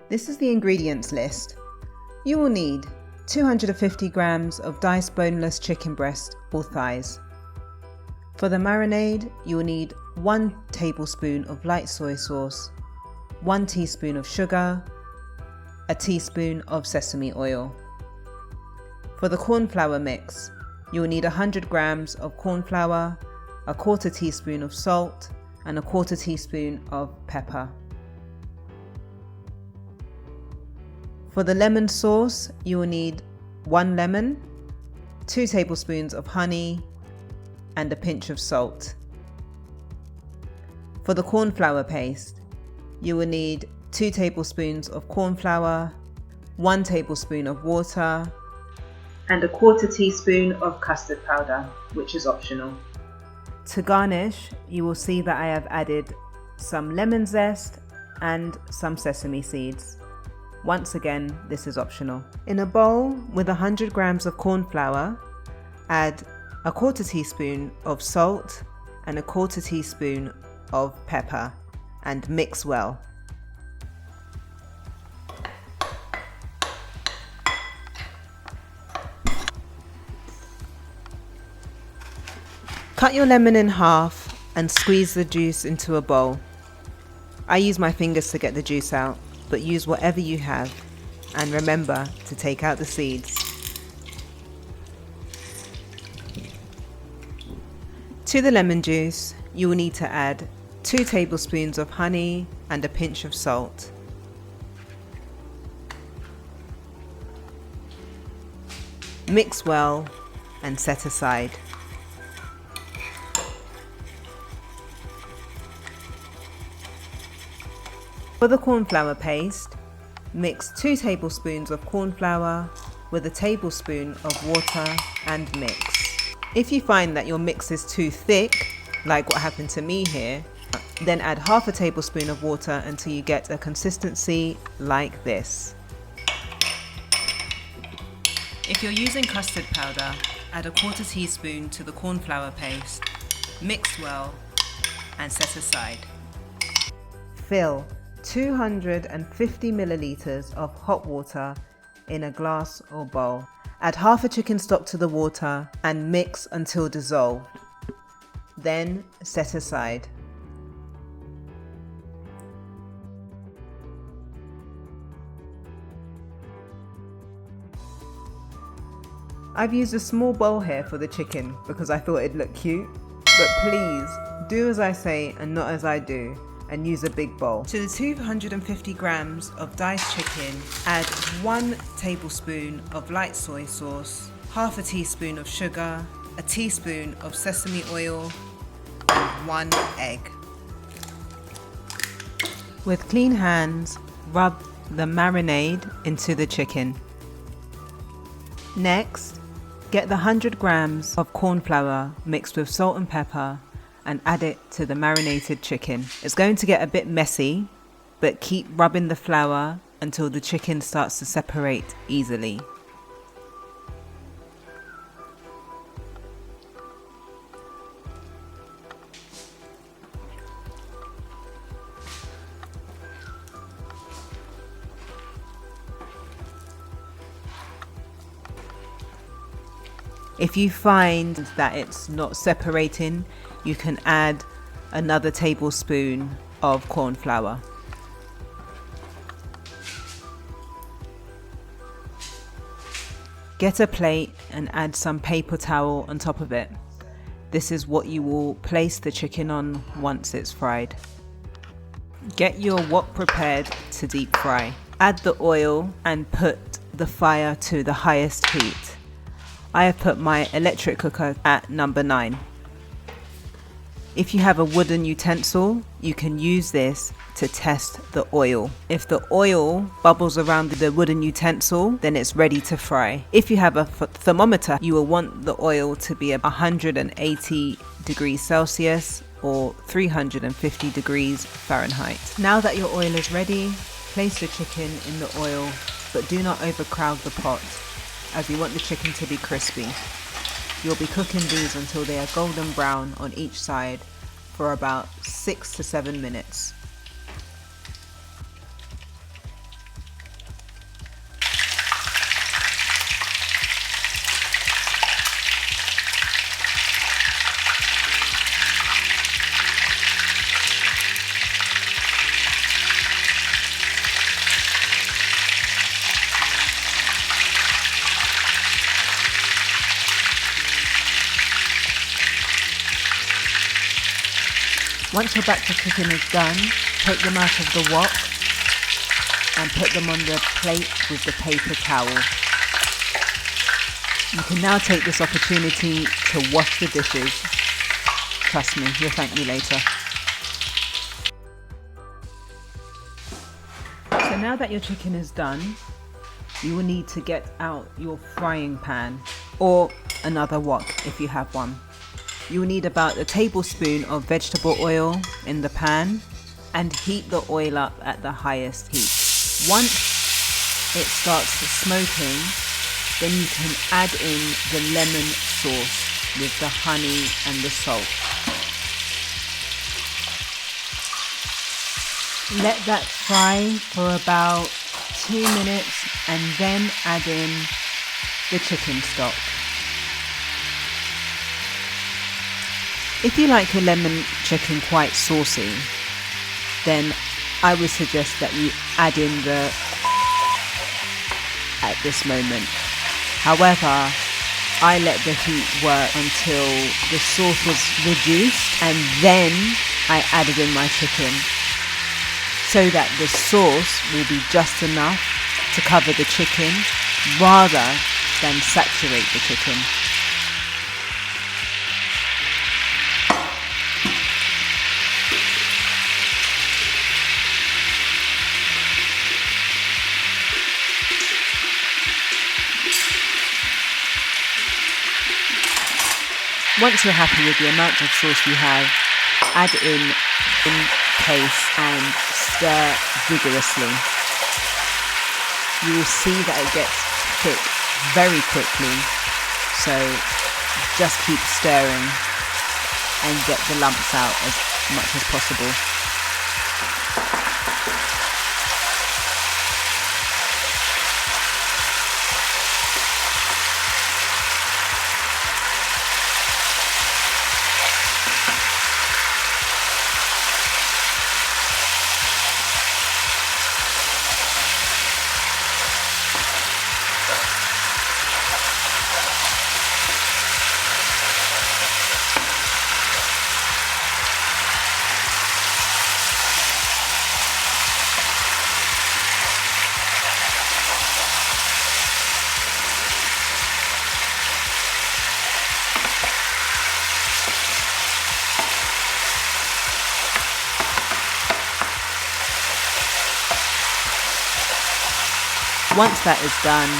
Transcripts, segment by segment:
This is the ingredients list. You will need 250 grams of diced boneless chicken breast or thighs. For the marinade, you will need 1 tablespoon of light soy sauce, 1 teaspoon of sugar, a teaspoon of sesame oil. For the cornflour mix, you will need 100 grams of cornflour, a 1/4 teaspoon of salt, and a 1/4 teaspoon of pepper. For the lemon sauce, you will need 1 lemon, 2 tablespoons of honey, and a pinch of salt. For the cornflour paste, you will need 2 tablespoons of cornflour, 1 tablespoon of water, and a 1/4 teaspoon of custard powder, which is optional. To garnish, you will see that I have added some lemon zest and some sesame seeds. Once again, this is optional. In a bowl with 100 grams of cornflour, add a 1/4 teaspoon of salt and a 1/4 teaspoon of pepper and mix well. Cut your lemon in half and squeeze the juice into a bowl. I use my fingers to get the juice out, but use whatever you have, and remember to take out the seeds. To the lemon juice, you will need to add 2 tablespoons of honey and a pinch of salt. Mix well and set aside. For the cornflour paste, mix 2 tablespoons of cornflour with a tablespoon of water and mix. If you find that your mix is too thick, like what happened to me here, then add half a tablespoon of water until you get a consistency like this. If you're using custard powder, add a 1/4 teaspoon to the cornflour paste, mix well and set aside. Fill 250 milliliters of hot water in a glass or bowl. Add half a chicken stock to the water and mix until dissolved. Then set aside. I've used a small bowl here for the chicken because I thought it'd look cute, but please do as I say and not as I do, and use a big bowl. To the 250 grams of diced chicken, add 1 tablespoon of light soy sauce, half a teaspoon of sugar, a teaspoon of sesame oil, and 1 egg. With clean hands, rub the marinade into the chicken. Next, get the 100 grams of cornflour mixed with salt and pepper and add it to the marinated chicken. It's going to get a bit messy, but keep rubbing the flour until the chicken starts to separate easily. If you find that it's not separating, you can add another tablespoon of corn flour. Get a plate and add some paper towel on top of it. This is what you will place the chicken on once it's fried. Get your wok prepared to deep fry. Add the oil and put the fire to the highest heat. I have put my electric cooker at number 9. If you have a wooden utensil, you can use this to test the oil. If the oil bubbles around the wooden utensil, then it's ready to fry. If you have a thermometer, you will want the oil to be 180 degrees Celsius or 350 degrees Fahrenheit. Now that your oil is ready, place the chicken in the oil, but do not overcrowd the pot, as we want the chicken to be crispy. You'll be cooking these until they are golden brown on each side for about 6 to 7 minutes. Once your batch of chicken is done, take them out of the wok and put them on the plate with the paper towel. You can now take this opportunity to wash the dishes. Trust me, you'll thank me later. So now that your chicken is done, you will need to get out your frying pan or another wok if you have one. You will need about a tablespoon of vegetable oil in the pan and heat the oil up at the highest heat. Once it starts smoking, then you can add in the lemon sauce with the honey and the salt. Let that fry for about 2 minutes and then add in the chicken stock. If you like your lemon chicken quite saucy, then I would suggest that you add in the at this moment. However, I let the heat work until the sauce was reduced and then I added in my chicken so that the sauce will be just enough to cover the chicken rather than saturate the chicken. Once you're happy with the amount of sauce you have, add in paste and stir vigorously. You will see that it gets thick very quickly, so just keep stirring and get the lumps out as much as possible. Once that is done,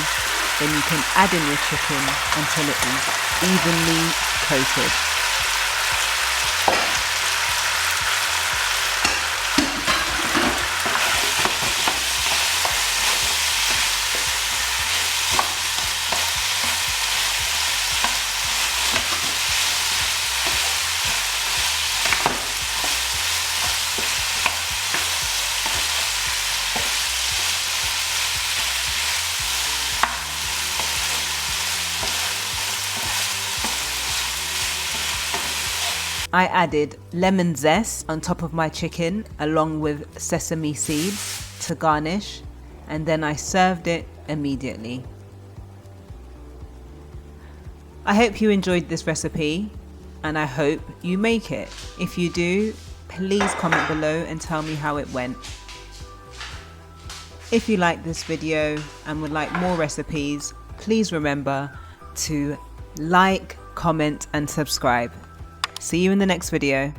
then you can add in your chicken until it is evenly coated. I added lemon zest on top of my chicken along with sesame seeds to garnish, and then I served it immediately. I hope you enjoyed this recipe and I hope you make it. If you do, please comment below and tell me how it went. If you like this video and would like more recipes, please remember to like, comment and subscribe. See you in the next video.